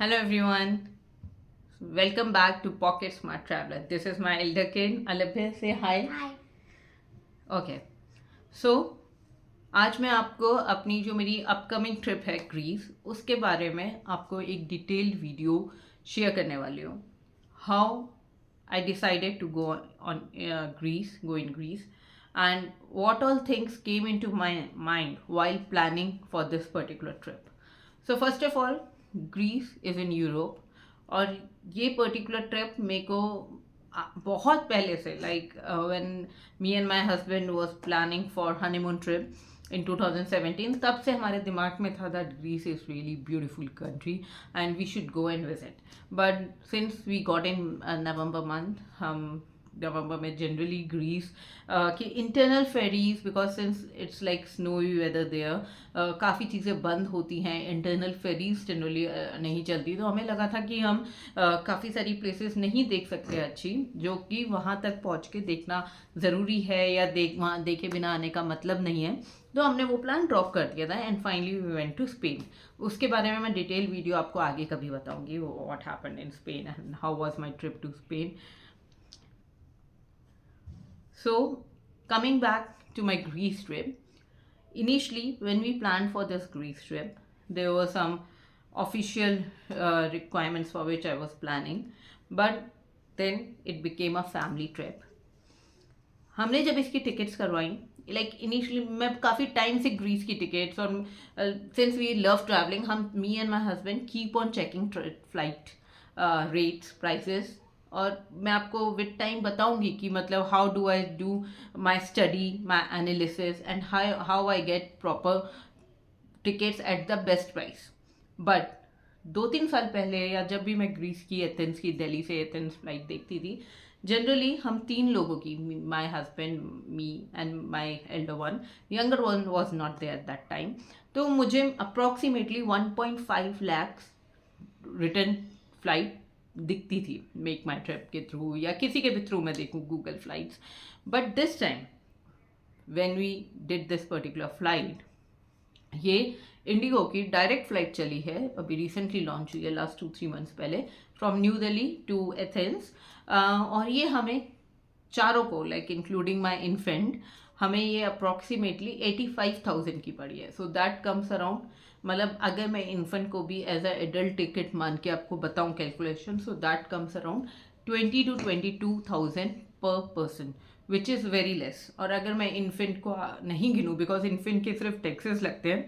Hello everyone. Welcome back to Pocket Smart Traveler. This is my elder kid. Alabha, say hi. Hi. Okay. So आज मैं आपको अपनी जो मेरी upcoming trip है ग्रीस उसके बारे में आपको एक डिटेल्ड वीडियो शेयर करने वाली हूँ. How I decided to go on Greece, go in Greece, and what all things came into my mind while planning for this particular trip. So first of all, Greece is in Europe, और ये particular trip मेरे को बहुत पहले से when me and my husband was planning for honeymoon trip in 2017 तब से हमारे दिमाग में था that Greece is really beautiful country and we should go and visit. But since we got in November month, हम नवंबर में जनरली ग्रीस की internal ferries, because since it's like snowy weather there, काफ़ी चीज़ें बंद होती हैं, इंटरनल फेरीज जनरली नहीं चलती, तो हमें लगा था कि हम काफ़ी सारी प्लेसेस नहीं देख सकते अच्छी, जो कि वहाँ तक पहुँच के देखना ज़रूरी है या वहाँ देखे बिना आने का मतलब नहीं है. तो हमने वो प्लान ड्रॉप कर दिया था and finally we went to Spain. उसके बारे में मैं डिटेल वीडियो आपको आगे कभी बताऊंगी, what happened in Spain and how was my trip to Spain. So, coming back to my Greece trip, initially when we planned for this Greece trip, there were some official requirements for which I was planning, but then it became a family trip. हमने जब इसकी tickets करवाई, like initially मैं काफ़ी time से Greece की tickets, और since we love travelling, हम मी and my husband keep on checking flight rates prices. और मैं आपको विद टाइम बताऊंगी कि मतलब how do I do my study, my analysis, and how I get proper tickets at the best price. But 2-3 साल पहले, या जब भी मैं ग्रीस की एथेंस की, दिल्ली से एथेंस फ्लाइट देखती थी, जनरली हम 3 लोगों की, my husband, me and my elder one, younger one was not there at that time, तो मुझे अप्रॉक्सीमेटली 1.5 lakhs रिटर्न फ्लाइट दिखती थी मेक माई ट्रिप के थ्रू, या किसी के भी थ्रू मैं देखूँ Google flights. But this time when we did this particular flight, ये इंडिगो की डायरेक्ट फ्लाइट चली है, अभी रिसेंटली लॉन्च हुई है लास्ट 2-3 मंथ्स पहले, from New Delhi to Athens. और ये हमें चारों को, लाइक इंक्लूडिंग माई इन्फेंट, हमें ये अप्रॉक्सीमेटली 85,000 की पड़ी है. सो दैट कम्स अराउंड, मतलब अगर मैं इन्फेंट को भी एज अ एडल्ट टिकट मान के आपको बताऊं calculation, so that comes around 20,000 to 22,000 पर person, which is very less. और अगर मैं इन्फेंट को नहीं गिनूँ, बिकॉज इन्फेंट के सिर्फ टैक्सेस लगते हैं,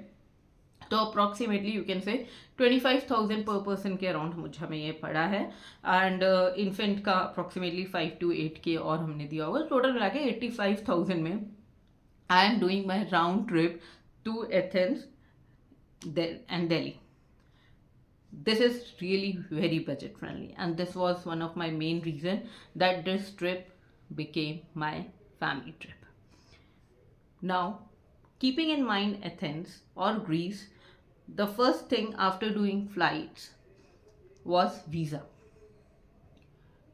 तो अप्रॉक्सीमेटली यू कैन से 25,000 पर पर्सन के अराउंड मुझे हमें ये पड़ा है. एंड इन्फेंट का अप्रॉक्सीमेटली 5 to 8K और हमने दिया होगा, टोटल मिला के 85,000 में I am doing my round trip to Athens and Delhi. This is really very budget friendly, and this was one of my main reason that this trip became my family trip. Now, keeping in mind Athens or Greece, the first thing after doing flights was visa.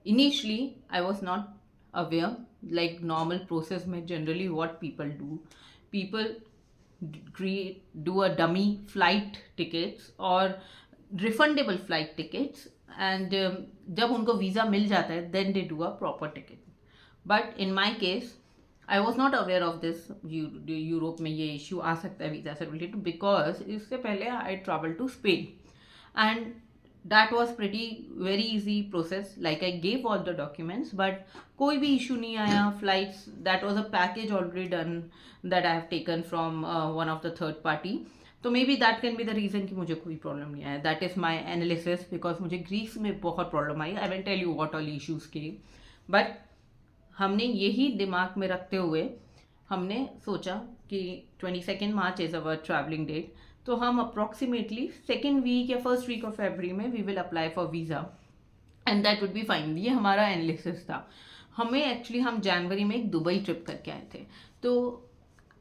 Initially, I was not aware, like normal process में generally what people do. People do a dummy flight tickets or refundable flight tickets, and जब उनको visa मिल जाता है, then they do a proper ticket. But in my case, I was not aware of this. Europe में ये issue आ सकता है visa से related, because इससे पहले I travel to Spain and that was pretty very easy process. Like I gave all the documents, but कोई भी issue नहीं आया. Flights, that was a package already done that I have taken from one of the third party. तो maybe that can be the reason कि मुझे कोई problem नहीं आया. That is my analysis, because मुझे Greece में बहुत problem आई. I will tell you what all issues के. बट हमने यही दिमाग में रखते हुए हमने सोचा कि 22 March is our travelling date, तो हम अप्रॉक्सीमेटली सेकेंड वीक या फर्स्ट वीक ऑफ फरवरी में we will apply for visa and that would be fine. ये हमारा एनालिसिस था. हमें एक्चुअली हम जनवरी में एक दुबई ट्रिप करके आए थे, तो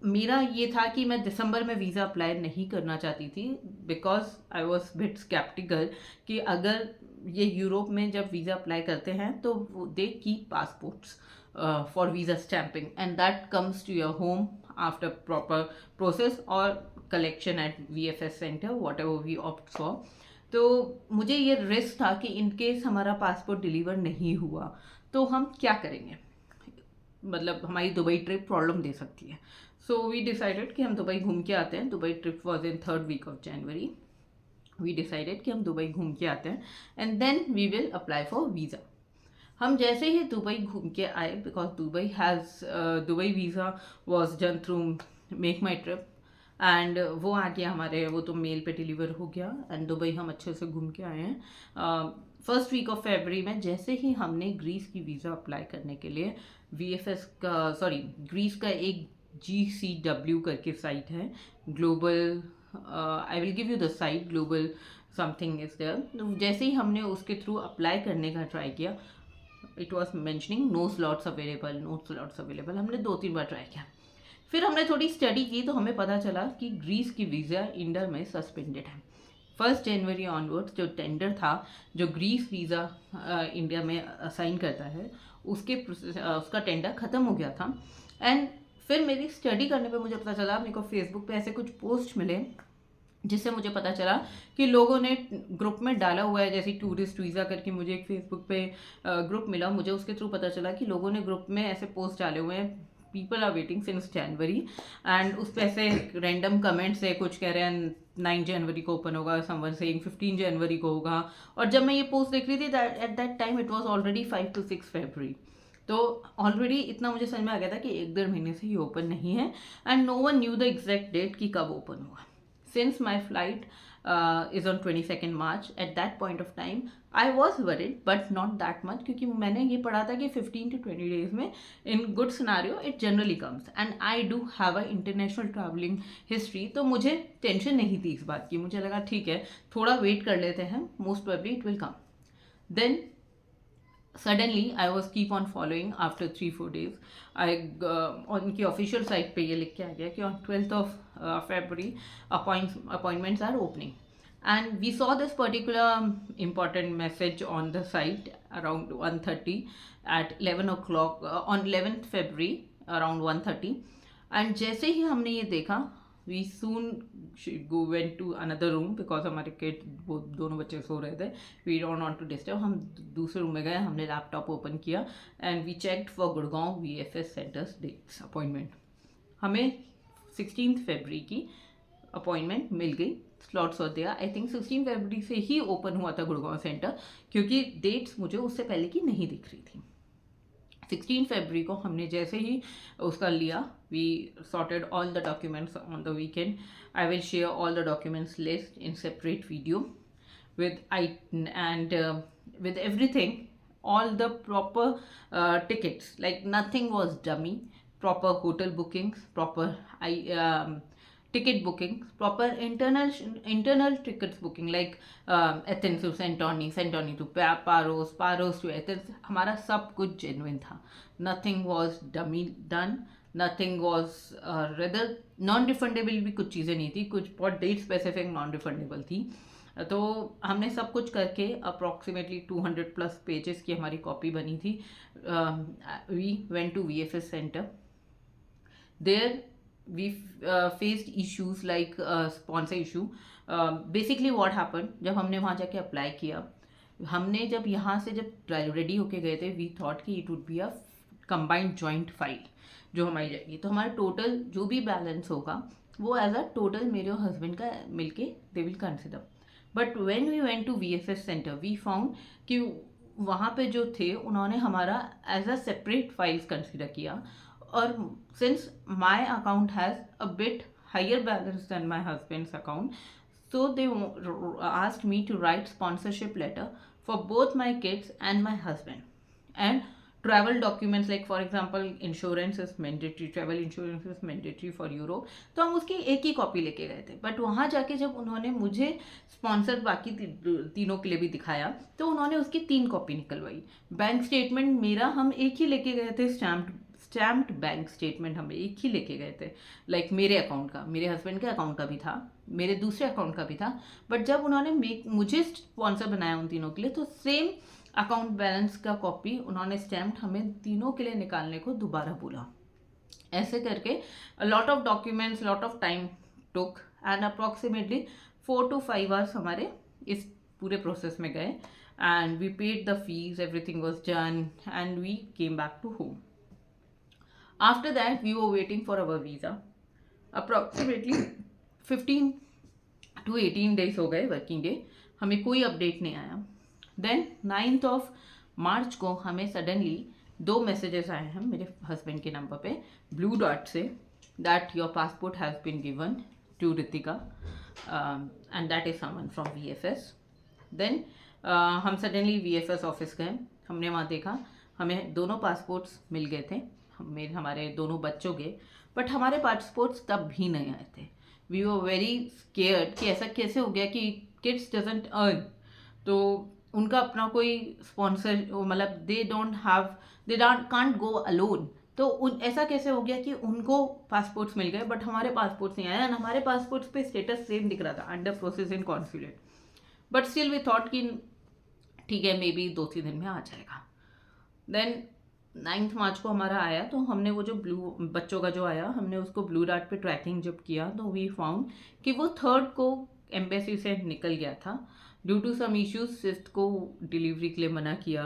मेरा ये था कि मैं दिसंबर में वीज़ा अप्लाई नहीं करना चाहती थी, because I was bit sceptical कि अगर ये यूरोप में जब वीज़ा अप्लाई करते हैं तो they keep passports for visa stamping, and that comes to your home after proper process or collection at VFS center, whatever we opt for. तो मुझे ये रिस्क था कि इन केस हमारा पासपोर्ट डिलीवर नहीं हुआ तो हम क्या करेंगे, मतलब हमारी दुबई ट्रिप प्रॉब्लम दे सकती है। सो वी डिसाइडेड कि हम दुबई घूम के आते हैं। Dubai trip was in 3rd week of January. We decided कि हम दुबई घूम के आते हैं and then we will apply for visa. हम जैसे ही दुबई घूम के आए, because Dubai visa was done through make my trip, and वो आ गया हमारे, वो तो मेल पे डिलीवर हो गया एंड दुबई हम अच्छे से घूम के आए हैं। 1st वीक ऑफ फरवरी में जैसे ही हमने ग्रीस की वीज़ा अप्लाई करने के लिए ग्रीस का एक GCW करके साइट है, global, I will give you the site, global something is there. जैसे ही हमने उसके थ्रू अप्लाई करने का ट्राई किया, it was mentioning no slots available, no slots available. हमने 2-3 बार ट्राई किया, फिर हमने थोड़ी स्टडी की तो हमें पता चला कि ग्रीस की वीज़ा इंडिया में सस्पेंडेड है। 1 जनवरी ऑनवर्ड्स जो टेंडर था, जो ग्रीस वीज़ा इंडिया में असाइन करता है, उसका टेंडर ख़त्म हो गया था। एंड फिर मेरी स्टडी करने पे मुझे पता चला, मेरे को फेसबुक पे ऐसे कुछ पोस्ट मिले जिससे मुझे पता चला कि लोगों ने ग्रुप में डाला हुआ है, जैसे टूरिस्ट वीज़ा करके मुझे एक फेसबुक पे ग्रुप मिला, मुझे उसके थ्रू पता चला कि लोगों ने ग्रुप में ऐसे पोस्ट डाले हुए हैं, people are waiting since January, and उस पर ऐसे रैंडम कमेंट्स है, कुछ कह रहे हैं 9 जनवरी को ओपन होगा, समवन सेइंग 15 जनवरी को होगा। और जब मैं ये पोस्ट देख रही थी, eight that time it was already 5 to 6 फरवरी। तो ऑलरेडी इतना मुझे समझ में आ गया था कि 1-1.5 महीने से ये ओपन नहीं है, and no one knew the exact date कि कब ओपन होगा। Since my flight is on 22nd March, at that point of time, I was worried, but not that much, क्योंकि मैंने ये पढ़ा था कि 15 to 20 days में in good scenario it generally comes, and I do have a international traveling history, तो मुझे tension नहीं थी इस बात की। मुझे लगा ठीक है, थोड़ा वेट कर लेते हैं, most probably it will come. Then suddenly I was keep on following after 3-4 days. उनकी ऑफिशियल साइट पे ये लिख के आ गया कि on 12th of February appointments are opening, and we saw this particular important message on the site around 1:30 at 11 o'clock on 11th February around 1:30, and जैसे ही हमने ये देखा, we soon went to another room because हमारे kid, वो दोनों बच्चे सो रहे थे, we don't want to disturb। हम दूसरे रूम में गए, हमने लैपटॉप ओपन किया and we checked for Gurgaon VFS centres dates appointment. हमें 16th फरवरी की अपॉइंटमेंट मिल गई, स्लॉट्स होते हैं। आई थिंक 16 फरवरी से ही ओपन हुआ था गुड़गांव सेंटर, क्योंकि डेट्स मुझे उससे पहले की नहीं दिख रही थी। 16 फरवरी को हमने जैसे ही उसका लिया, we sorted all the documents on the weekend. I will share all the documents list in separate video with everything, all the proper tickets, like nothing was dummy, proper hotel bookings, proper ticket bookings, proper internal tickets booking, like Athens to Santoni, Santoni to Paros, Paros to Athens, हमारा सब कुछ genuine था, nothing was dummy done, nothing was rather non refundable भी कुछ चीज़ें नहीं थी, कुछ बहुत डेट स्पेसिफिक नॉन रिफंडेबल थी। तो हमने सब कुछ करके अप्रॉक्सीमेटली 200+ पेजेस की हमारी कॉपी बनी थी। We went to VFS centre, there we faced issues like sponsor issue. Basically what happened, जब हमने वहाँ जाके अप्लाई किया, हमने जब यहाँ से जब रेडी होके गए थे, वी थॉट कि it would be a combined joint file जो हमारी जाएगी, तो हमारा टोटल जो भी बैलेंस होगा वो एज अ टोटल मेरे और हस्बैंड का मिलके they will consider. But when we went to VFS centre, we found कि वहाँ पे जो थे उन्होंने हमारा as a separate files consider किया, और since my account has a bit higher balance than my husband's account, so they asked me to write sponsorship letter for both my kids and my husband, and travel documents, like for example insurance is mandatory, travel insurance is mandatory for Europe, तो हम उसकी एक ही copy लेके गए थे। But वहाँ जाके जब उन्होंने मुझे स्पॉन्सर बाकी तीनों के लिए भी दिखाया, तो उन्होंने उसकी 3 कॉपी निकलवाई। बैंक स्टेटमेंट मेरा हम एक ही लेके गए थे, स्टैम्प्ड बैंक स्टेटमेंट हम एक ही लेके गए थे, लाइक मेरे अकाउंट का, मेरे हस्बैंड के अकाउंट का भी था, मेरे दूसरे अकाउंट का भी था। बट जब उन्होंने मुझे स्पॉन्सर बनाया उन तीनों के लिए, तो सेम अकाउंट बैलेंस का कॉपी उन्होंने स्टैम्प्ड हमें तीनों के लिए निकालने को दोबारा बोला। ऐसे करके lot of documents, lot of time took, and approximately 4 to 5 hours हमारे इस पूरे प्रोसेस में गए and we paid the fees, everything was done, and we came back to home. After that, we were waiting for our visa. Approximately 15 to 18 days हो गए working day, हमें कोई update नहीं आया. देन 9th ऑफ मार्च को हमें suddenly 2 messages आए हैं मेरे हस्बैंड के नंबर पे ब्लू डॉट से, that your passport has been given to Ritika and that is someone from VFS. Then हम सडनली VFS ऑफिस गए, हमने वहाँ देखा हमें दोनों पासपोर्ट्स मिल गए थे, हमारे दोनों बच्चों के, बट हमारे पासपोर्ट्स तब भी नहीं आए थे. वी वर वेरी स्केयर्ड कि ऐसा कैसे हो गया कि किड्स डजंट अर्न, तो उनका अपना कोई स्पॉन्सर, मतलब दे कांट गो अलोन, तो ऐसा कैसे हो गया कि उनको पासपोर्ट्स मिल गए बट हमारे पासपोर्ट्स नहीं आए. एंड हमारे पासपोर्ट्स पे स्टेटस सेम दिख रहा था, under process in consulate, but still we thought कि ठीक है मे बी 2-3 दिन में आ जाएगा. देन 9th मार्च को हमारा आया, तो हमने वो जो ब्लू बच्चों का जो आया, हमने उसको ब्लू डार्ट पे ट्रैकिंग जब किया तो वी फाउंड कि वो 3rd को एम्बेसी से निकल गया था. Due to some issues 5th को डिलीवरी के लिए मना किया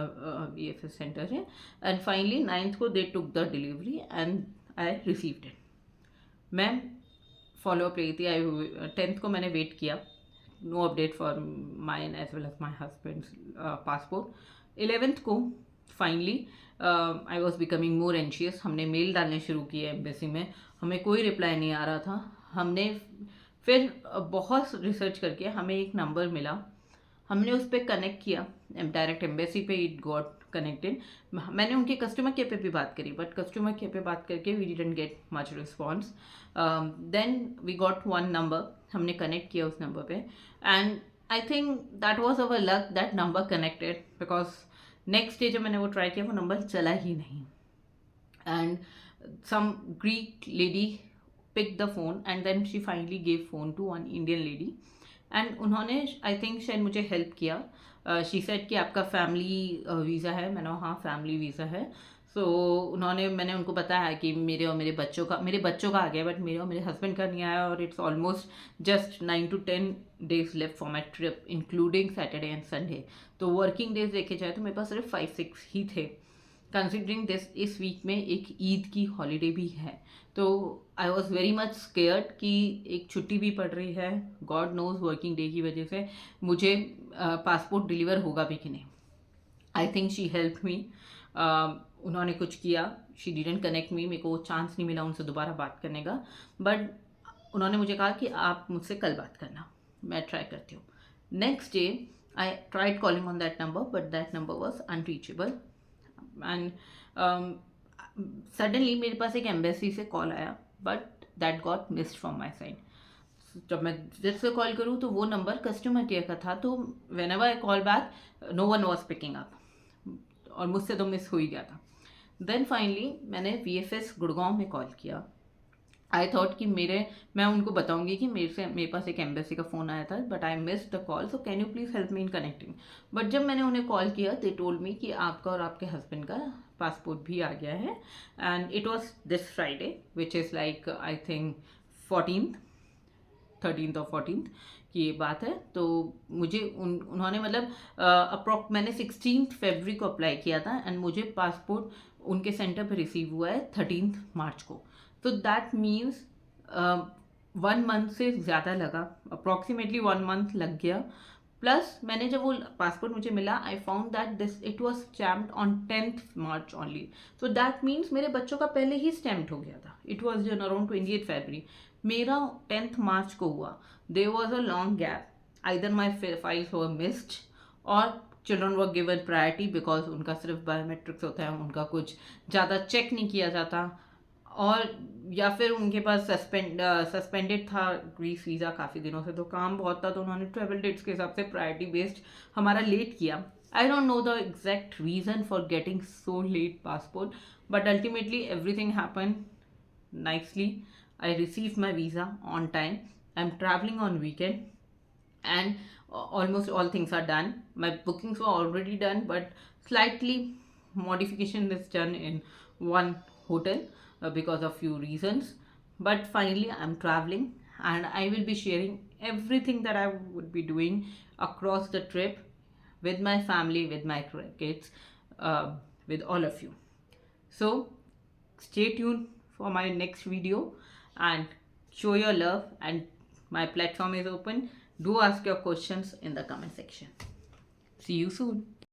VFS सेंटर से, एंड फाइनली 9th को they took the delivery and I received it. मैं फॉलोअप रही थी, 10th को मैंने वेट किया, no update for mine as well as my husband's passport. 11th को finally I was becoming more anxious, हमने mail डालने शुरू किए एम्बेसी में, हमें कोई रिप्लाई नहीं आ रहा था. हमने फिर बहुत रिसर्च करके हमें एक नंबर मिला, हमने उस पर कनेक्ट किया डायरेक्ट एम्बेसी पे, इट गॉट कनेक्टेड. मैंने उनके कस्टमर केयर पे भी बात करी, बट कस्टमर केयर पे बात करके we didn't get much response. Then we got 1 number, हमने कनेक्ट किया उस नंबर पे, and I think that was our luck, that number connected, because next day जब मैंने वो ट्राई किया वो नंबर चला ही नहीं. And some Greek lady pick the phone and then she finally gave phone to one Indian lady, and उन्होंने I think शायद मुझे हेल्प किया. शी सेड कि आपका फैमिली वीज़ा है, मैंने हाँ फैमिली वीज़ा है. सो मैंने उनको बताया कि मेरे और मेरे बच्चों का आ गया, बट मेरे और मेरे हस्बैंड का नहीं आया, और it's almost just 9 to 10 days left for my trip including Saturday and Sunday. तो वर्किंग डेज देखे जाए तो मेरे पास सिर्फ 5-6 ही थे, कंसिडरिंग इस वीक में एक ईद की हॉलीडे भी है. तो I was very much scared कि एक छुट्टी भी पड़ रही है, गॉड नोज वर्किंग डे की वजह से मुझे पासपोर्ट डिलीवर होगा भी कि नहीं. I think she help me, उन्होंने कुछ किया, शी डिडंट कनेक्ट मी, मेरे को चांस नहीं मिला उनसे दोबारा बात करने का, बट उन्होंने मुझे कहा कि आप मुझसे कल बात करना, मैं ट्राई करती हूँ. Next day I tried calling on that number, but that number was unreachable. And suddenly मेरे पास एक एम्बेसी से कॉल आया, but that got missed from my side. जब मैं जिससे कॉल करूँ तो वो नंबर कस्टमर केयर का था, तो whenever I call back no one was picking up, और मुझसे तो मिस हो ही गया था. देन फाइनली मैंने VFS गुड़गांव में कॉल किया. आई थॉट कि मैं उनको बताऊंगी कि मेरे पास एक एम्बेसी का फ़ोन आया था, but I miss the call, so can you please help me in connecting. But जब मैंने उन्हें कॉल किया दे टोल्ड मी कि आपका और आपके हस्बैंड का पासपोर्ट भी आ गया है, and it was this Friday which is like I think 13th और 14th की ये बात है. तो मुझे उन्होंने मतलब मैंने 16th फरवरी को अप्लाई किया था, एंड मुझे पासपोर्ट उनके सेंटर पर रिसीव हुआ है 13th मार्च को. तो दैट मीन्स 1 month से ज़्यादा लगा, अप्रॉक्सीमेटली 1 month लग गया. प्लस मैंने जब वो पासपोर्ट मुझे मिला, I found that it was stamped on 10th March only. So that means मेरे बच्चों का पहले ही स्टैम्प्ड हो गया था. इट वॉज अराउंड 28 फरवरी, मेरा 10th मार्च को हुआ. There was a long gap, either my files were missed और children were given priority, because उनका सिर्फ बायोमेट्रिक्स होता है, उनका कुछ ज़्यादा चेक नहीं किया जाता, और या फिर उनके पास सस्पेंडेड था ग्रीस वीज़ा काफ़ी दिनों से, तो काम बहुत था, तो उन्होंने ट्रेवल डेट्स के हिसाब से प्रायोरिटी बेस्ड हमारा लेट किया. I don't know the exact reason for getting so let passport, but ultimately everything happen nicely. I received my visa on time. I'm traveling on weekend, and almost all things are done. My bookings were already done, but slightly modification is done in one hotel because of few reasons. But finally, I'm traveling, and I will be sharing everything that I would be doing across the trip with my family, with my kids, with all of you. So stay tuned for my next video and show your love, and my platform is open. Do ask your questions in the comment section. See you soon.